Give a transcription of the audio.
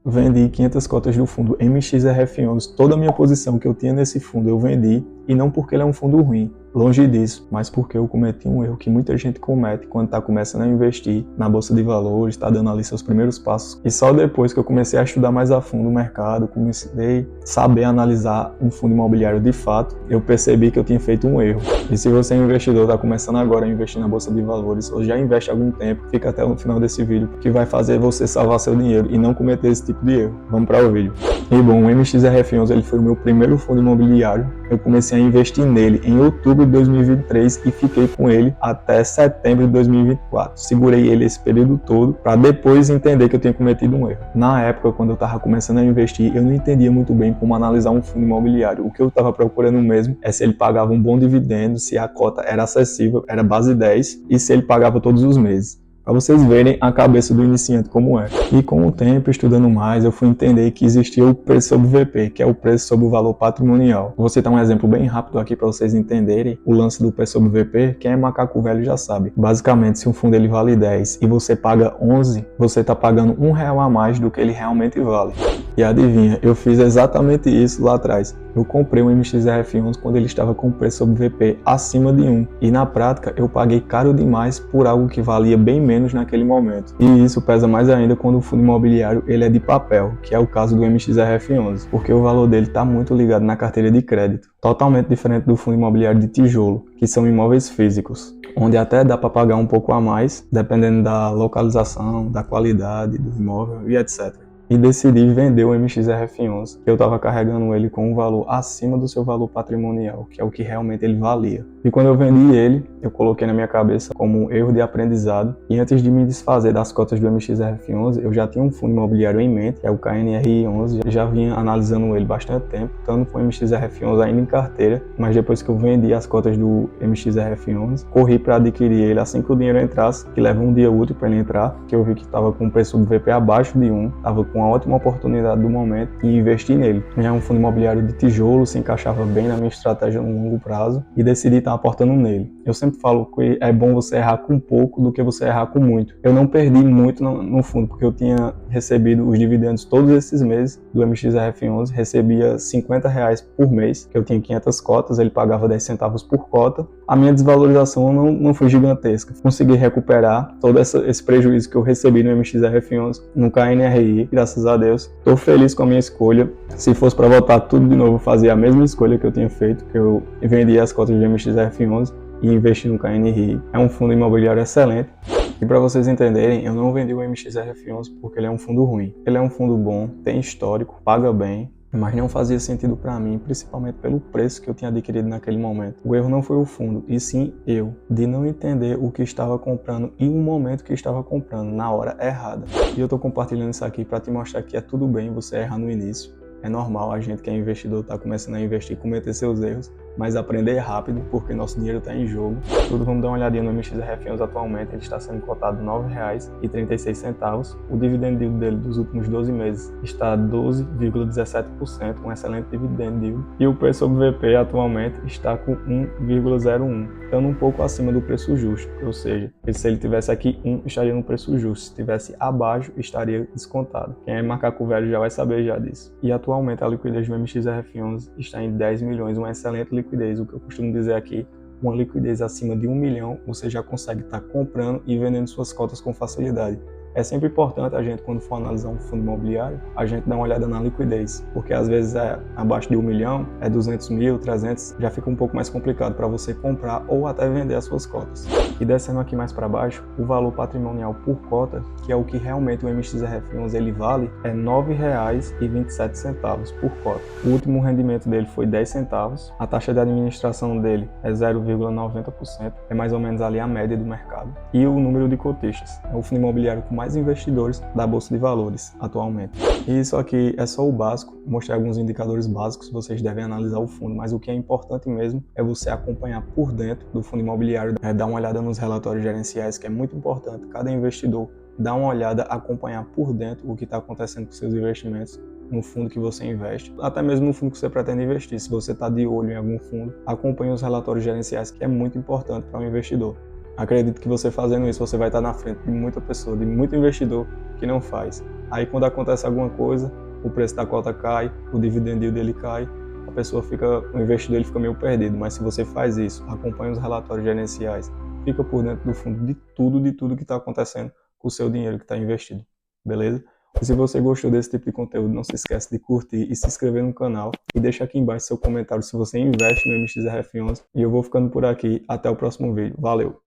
Vendi 500 cotas do fundo MXRF11. Toda a minha posição que eu tinha nesse fundo eu vendi, e não porque ele é um fundo ruim, longe disso, mas porque eu cometi um erro que muita gente comete quando está começando a investir na Bolsa de Valores, está dando ali seus primeiros passos. E só depois que eu comecei a estudar mais a fundo o mercado, comecei a saber analisar um fundo imobiliário de fato, eu percebi que eu tinha feito um erro. E se você é um investidor, está começando agora a investir na Bolsa de Valores, ou já investe há algum tempo, fica até o final desse vídeo, que vai fazer você salvar seu dinheiro e não cometer esse tipo de erro. Vamos para o vídeo. E bom, o MXRF11 ele foi o meu primeiro fundo imobiliário. Eu comecei a investir nele em outubro de 2023 e fiquei com ele até setembro de 2024. Segurei ele esse período todo para depois entender que eu tinha cometido um erro. Na época, quando eu estava começando a investir, eu não entendia muito bem como analisar um fundo imobiliário. O que eu estava procurando mesmo é se ele pagava um bom dividendo, se a cota era acessível, era base 10 e se ele pagava todos os meses. Para vocês verem a cabeça do iniciante como é. E com o tempo, estudando mais, eu fui entender que existia o preço sobre VP, que é o preço sobre o valor patrimonial. Vou citar um exemplo bem rápido aqui para vocês entenderem o lance do preço sobre VP. Quem é macaco velho já sabe. Basicamente, se um fundo ele vale 10 e você paga 11, você está pagando R$1 a mais do que ele realmente vale. E adivinha, eu fiz exatamente isso lá atrás. Eu comprei um MXRF11 quando ele estava com preço sobre VP acima de 1. E na prática, eu paguei caro demais por algo que valia bem menos naquele momento. E isso pesa mais ainda quando o fundo imobiliário ele é de papel, que é o caso do MXRF11, porque o valor dele está muito ligado na carteira de crédito. Totalmente diferente do fundo imobiliário de tijolo, que são imóveis físicos, onde até dá para pagar um pouco a mais, dependendo da localização, da qualidade do imóvel e etc. E decidi vender o MXRF11, que eu estava carregando ele com um valor acima do seu valor patrimonial, que é o que realmente ele valia. E quando eu vendi ele, eu coloquei na minha cabeça como um erro de aprendizado, e antes de me desfazer das cotas do MXRF11, eu já tinha um fundo imobiliário em mente, que é o KNRI11, já vinha analisando ele bastante tempo, estando com o MXRF11 ainda em carteira, mas depois que eu vendi as cotas do MXRF11, corri para adquirir ele assim que o dinheiro entrasse, que leva um dia útil para ele entrar, que eu vi que estava com o preço do VP abaixo de 1, estava com uma ótima oportunidade do momento e investi nele. É um fundo imobiliário de tijolo, se encaixava bem na minha estratégia no longo prazo e decidi estar apostando nele. Eu sempre falo que é bom você errar com pouco do que você errar com muito. Eu não perdi muito no fundo, porque eu tinha recebido os dividendos todos esses meses do MXRF11, recebia R$50 por mês, que eu tinha 500 cotas, ele pagava 10 centavos por cota. A minha desvalorização não foi gigantesca. Consegui recuperar todo esse prejuízo que eu recebi no MXRF11, no KNRI, graças a Deus. Estou feliz com a minha escolha. Se fosse para voltar tudo de novo, fazia a mesma escolha que eu tinha feito, que eu vendi as cotas do MXRF11 e investi no KNRI. É um fundo imobiliário excelente. E para vocês entenderem, eu não vendi o MXRF11 porque ele é um fundo ruim. Ele é um fundo bom, tem histórico, paga bem, mas não fazia sentido para mim, principalmente pelo preço que eu tinha adquirido naquele momento. O erro não foi o fundo, e sim eu, de não entender o que estava comprando e o momento que estava comprando, na hora errada. E eu estou compartilhando isso aqui para te mostrar que é tudo bem você errar no início. É normal a gente que é investidor tá começando a investir, cometer seus erros, mas aprender rápido, porque nosso dinheiro está em jogo. Tudo, vamos dar uma olhadinha no MXRF11 atualmente, ele está sendo cotado R$9,36. O dividend yield dele dos últimos 12 meses está 12,17%, um excelente dividend yield. E o preço sobre VP atualmente está com 1,01, estando um pouco acima do preço justo, ou seja, se ele tivesse aqui 1, estaria no preço justo, se estivesse abaixo, estaria descontado. Quem é macaco velho já vai saber já disso. E atualmente a liquidez do MXRF11 está em 10 milhões, uma excelente liquidez, o que eu costumo dizer aqui, uma liquidez acima de 1 milhão, você já consegue estar comprando e vendendo suas cotas com facilidade. É sempre importante a gente, quando for analisar um fundo imobiliário, a gente dar uma olhada na liquidez, porque às vezes é abaixo de 1 milhão, é 200 mil, 300, já fica um pouco mais complicado para você comprar ou até vender as suas cotas. E descendo aqui mais para baixo, o valor patrimonial por cota, que é o que realmente o MXRF11 ele vale, é R$ 9,27 por cota. O último rendimento dele foi 10 centavos, a taxa de administração dele é 0,90%, é mais ou menos ali a média do mercado. E o número de cotistas, é o fundo imobiliário com mais investidores da Bolsa de Valores atualmente. E isso aqui é só o básico, mostrei alguns indicadores básicos, vocês devem analisar o fundo, mas o que é importante mesmo é você acompanhar por dentro do fundo imobiliário, dar uma olhada nos relatórios gerenciais, que é muito importante. Cada investidor dá uma olhada, acompanhar por dentro o que está acontecendo com seus investimentos no fundo que você investe, até mesmo no fundo que você pretende investir. Se você está de olho em algum fundo, acompanhe os relatórios gerenciais, que é muito importante para um investidor. Acredito que você fazendo isso, você vai estar na frente de muita pessoa, de muito investidor que não faz. Aí quando acontece alguma coisa, o preço da cota cai, o dividend yield dele cai, a pessoa fica, o investidor ele fica meio perdido. Mas se você faz isso, acompanha os relatórios gerenciais, fica por dentro do fundo de tudo que está acontecendo com o seu dinheiro que está investido. Beleza? E se você gostou desse tipo de conteúdo, não se esquece de curtir e se inscrever no canal e deixa aqui embaixo seu comentário se você investe no MXRF11. E eu vou ficando por aqui. Até o próximo vídeo. Valeu!